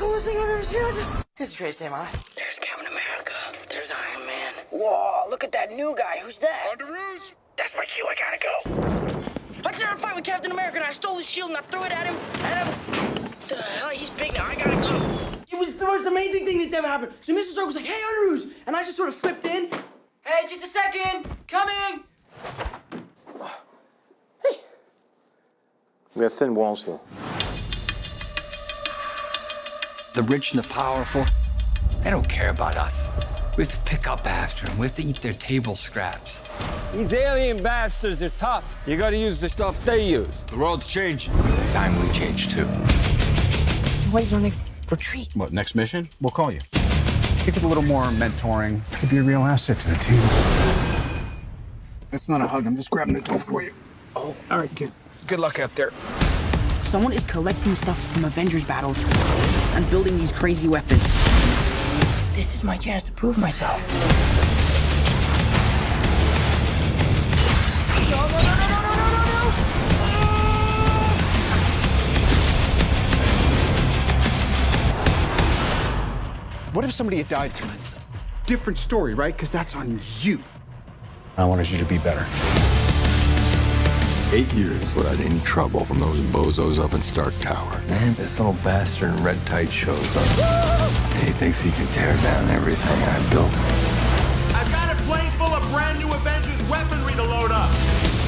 coolest thing I've ever seen. It's Trace, am I? There's Captain America. There's Iron Man. Whoa, look at that new guy. Who's that? On the roof. That's my cue. I gotta go. I just had a fight with Captain America and I stole his shield and I threw it at him. The hell, he's big now. I gotta go. It was the most amazing thing that's ever happened. So Mr. Stark was like, hey, Underoos. And I just sort of flipped in. Hey, just a second. Coming. Hey. We have thin walls here. The rich and the powerful, they don't care about us. We have to pick up after them. We have to eat their table scraps. These alien bastards are tough. You gotta use the stuff they use. The world's changing. It's time we change too. So when's our next retreat? What, next mission? We'll call you. I think with a little more mentoring, could be a real asset to the team. That's not a hug. I'm just grabbing the door for you. Oh, all right, kid. Good luck out there. Someone is collecting stuff from Avengers battles and building these crazy weapons. This is my chance to prove myself. No! What if somebody had died tonight? Different story, right? Because that's on you. I wanted you to be better. 8 years without any trouble from those bozos up in Stark Tower. Then this little bastard in red tights shows up. And he thinks he can tear down everything I built. I've got a plane full of brand new Avengers weaponry to load up.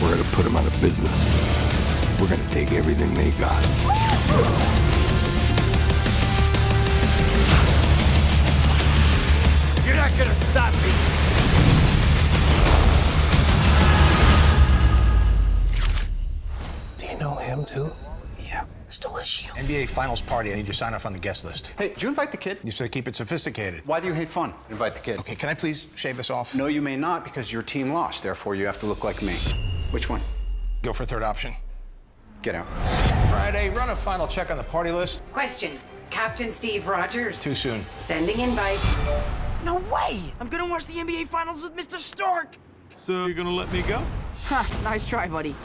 We're gonna put them out of business. We're gonna take everything they got. You're not gonna stop me. Do you know him too? Yeah, stole his shield. NBA Finals party. I need you to sign off on the guest list. Hey, did you invite the kid? You said keep it sophisticated. Why do you hate fun? Invite the kid. Okay, can I please shave this off? No, you may not, because your team lost. Therefore, you have to look like me. Which one? Go for third option. Get out. Friday, run a final check on the party list. Question. Captain Steve Rogers. Too soon. Sending invites. No way! I'm gonna watch the NBA Finals with Mr. Stark! So you're gonna let me go? Ha, nice try, buddy.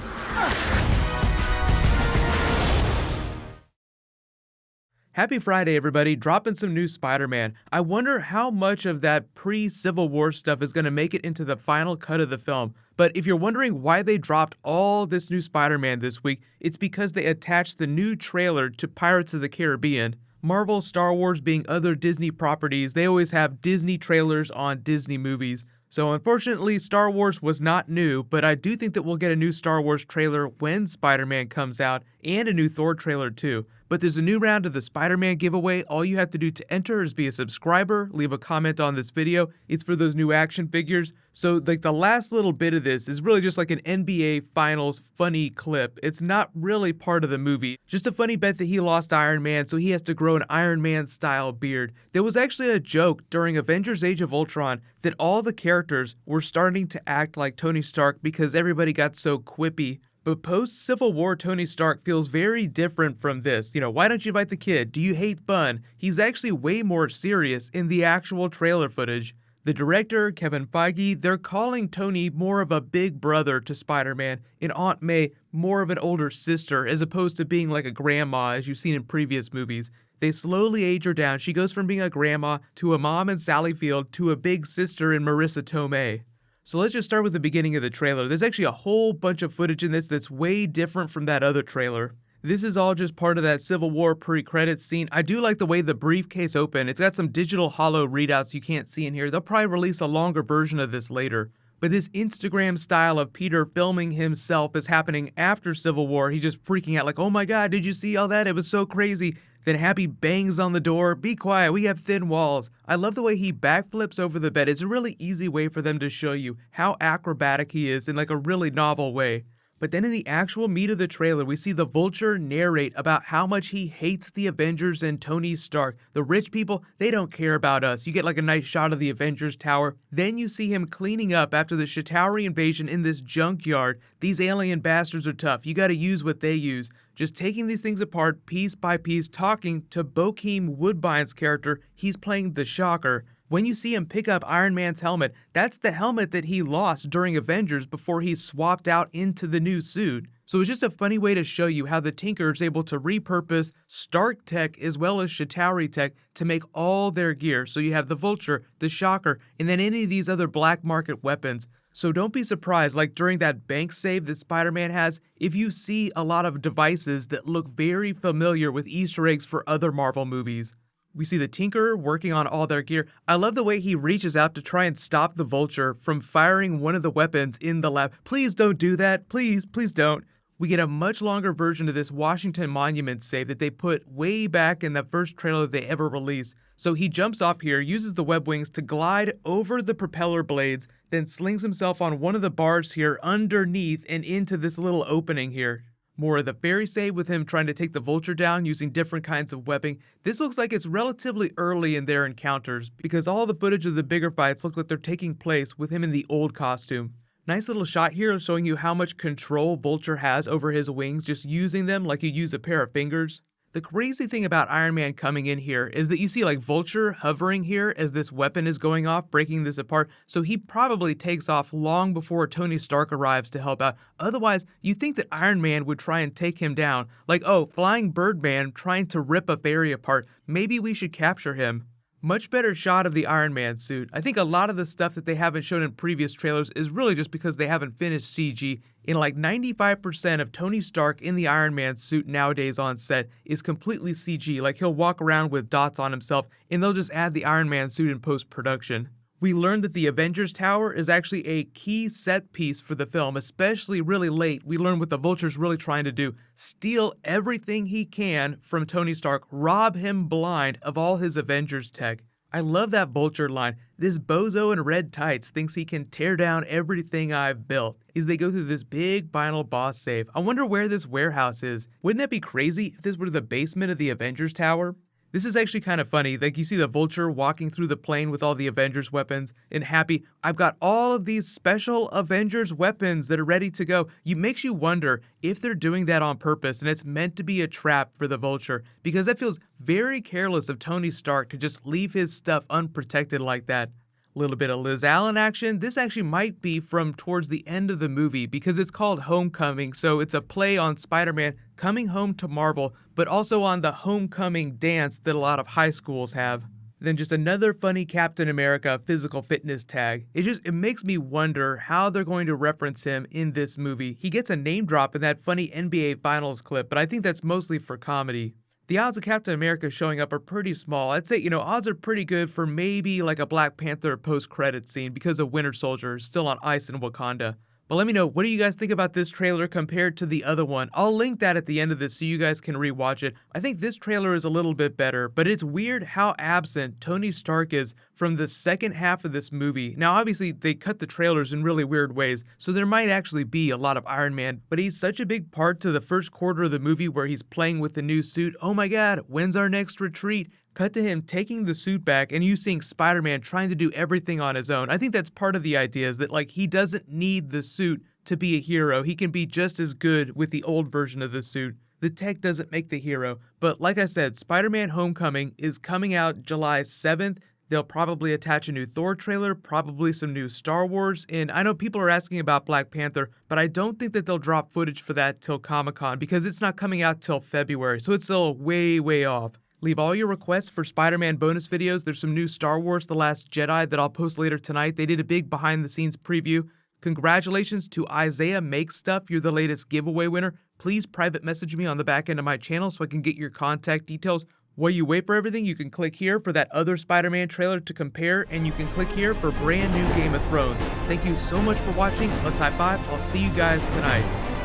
Happy Friday, everybody. Dropping some new Spider-Man. I wonder how much of that pre-Civil War stuff is going to make it into the final cut of the film. But if you're wondering why they dropped all this new Spider-Man this week, it's because they attached the new trailer to Pirates of the Caribbean. Marvel, Star Wars being other Disney properties, they always have Disney trailers on Disney movies. So unfortunately, Star Wars was not new, but I do think that we'll get a new Star Wars trailer when Spider-Man comes out, and a new Thor trailer too. But there's a new round of the Spider-Man giveaway. All you have to do to enter is be a subscriber, leave a comment on this video. It's for those new action figures. So like the last little bit of this is really just like an NBA Finals funny clip. It's not really part of the movie. Just a funny bet that he lost Iron Man, so he has to grow an Iron Man style beard. There was actually a joke during Avengers Age of Ultron that all the characters were starting to act like Tony Stark because everybody got so quippy. But post-Civil War Tony Stark feels very different from this. You know, why don't you invite the kid? Do you hate fun? He's actually way more serious in the actual trailer footage. The director, Kevin Feige, they're calling Tony more of a big brother to Spider-Man, and Aunt May more of an older sister, as opposed to being like a grandma as you've seen in previous movies. They slowly age her down. She goes from being a grandma to a mom in Sally Field to a big sister in Marissa Tomei. So let's just start with the beginning of the trailer. There's actually a whole bunch of footage in this that's way different from that other trailer. This is all just part of that Civil War pre-credits scene. I do like the way the briefcase opened. It's got some digital holo readouts you can't see in here. They'll probably release a longer version of this later. But this Instagram style of Peter filming himself is happening after Civil War. He's just freaking out like, oh my god, did you see all that? It was so crazy. Then Happy bangs on the door. Be quiet, we have thin walls. I love the way he backflips over the bed. It's a really easy way for them to show you how acrobatic he is in like a really novel way. But then in the actual meat of the trailer, we see the Vulture narrate about how much he hates the Avengers and Tony Stark. The rich people, they don't care about us. You get like a nice shot of the Avengers Tower. Then you see him cleaning up after the Chitauri invasion in this junkyard. These alien bastards are tough. You gotta use what they use. Just taking these things apart piece by piece, talking to Bokeem Woodbine's character. He's playing the Shocker. When you see him pick up Iron Man's helmet, that's the helmet that he lost during Avengers before he swapped out into the new suit. So it's just a funny way to show you how the Tinker is able to repurpose Stark tech as well as Chitauri tech to make all their gear. So you have the Vulture, the Shocker, and then any of these other black market weapons. So don't be surprised, like during that bank save that Spider-Man has, if you see a lot of devices that look very familiar with Easter eggs for other Marvel movies. We see the Tinker working on all their gear. I love the way he reaches out to try and stop the Vulture from firing one of the weapons in the lab. Please don't do that. Please don't. We get a much longer version of this Washington Monument save that they put way back in the first trailer they ever released. So he jumps off here, uses the web wings to glide over the propeller blades, then slings himself on one of the bars here underneath and into this little opening here. More of the ferry save with him trying to take the Vulture down using different kinds of webbing. This looks like it's relatively early in their encounters because all the footage of the bigger fights look like they're taking place with him in the old costume. Nice little shot here showing you how much control Vulture has over his wings, just using them like you use a pair of fingers. The crazy thing about Iron Man coming in here is that you see like Vulture hovering here as this weapon is going off, breaking this apart, so he probably takes off long before Tony Stark arrives to help out. Otherwise, you'd think that Iron Man would try and take him down, like, oh, Flying Birdman trying to rip a ferry apart, maybe we should capture him. Much better shot of the Iron Man suit. I think a lot of the stuff that they haven't shown in previous trailers is really just because they haven't finished CG. And like 95% of Tony Stark in the Iron Man suit nowadays on set is completely CG. Like he'll walk around with dots on himself and they'll just add the Iron Man suit in post-production. We learned that the Avengers Tower is actually a key set piece for the film, especially really late. We learned what the Vulture's really trying to do. Steal everything he can from Tony Stark, rob him blind of all his Avengers tech. I love that Vulture line. This bozo in red tights thinks he can tear down everything I've built. As they go through this big final boss save. I wonder where this warehouse is. Wouldn't that be crazy if this were the basement of the Avengers Tower? This is actually kind of funny, like you see the Vulture walking through the plane with all the Avengers weapons, and Happy, I've got all of these special Avengers weapons that are ready to go. It makes you wonder if they're doing that on purpose and it's meant to be a trap for the Vulture, because that feels very careless of Tony Stark to just leave his stuff unprotected like that. A little bit of Liz Allen action. This actually might be from towards the end of the movie because it's called Homecoming, so it's a play on Spider-Man coming home to Marvel, but also on the homecoming dance that a lot of high schools have. Then just another funny Captain America physical fitness tag. It makes me wonder how they're going to reference him in this movie. He gets a name drop in that funny NBA Finals clip, but I think that's mostly for comedy. The odds of Captain America showing up are pretty small. I'd say, odds are pretty good for maybe like a Black Panther post-credits scene because of Winter Soldier still on ice in Wakanda. But let me know, what do you guys think about this trailer compared to the other one? I'll link that at the end of this so you guys can rewatch it. I think this trailer is a little bit better, but it's weird how absent Tony Stark is from the second half of this movie. Now, obviously, they cut the trailers in really weird ways, so there might actually be a lot of Iron Man, but he's such a big part to the first quarter of the movie where he's playing with the new suit. Oh my god, when's our next retreat? Cut to him taking the suit back and you seeing Spider-Man trying to do everything on his own. I think that's part of the idea, is that like he doesn't need the suit to be a hero. He can be just as good with the old version of the suit. The tech doesn't make the hero. But like I said, Spider-Man Homecoming is coming out July 7th. They'll probably attach a new Thor trailer, probably some new Star Wars, and I know people are asking about Black Panther, but I don't think that they'll drop footage for that till Comic-Con because it's not coming out till February, so it's still way off. Leave all your requests for Spider-Man bonus videos. There's some new Star Wars The Last Jedi that I'll post later tonight. They did a big behind-the-scenes preview. Congratulations to Isaiah Makes Stuff. You're the latest giveaway winner. Please private message me on the back end of my channel so I can get your contact details. While you wait for everything, you can click here for that other Spider-Man trailer to compare, and you can click here for brand new Game of Thrones. Thank you so much for watching. Let's high five. I'll see you guys tonight.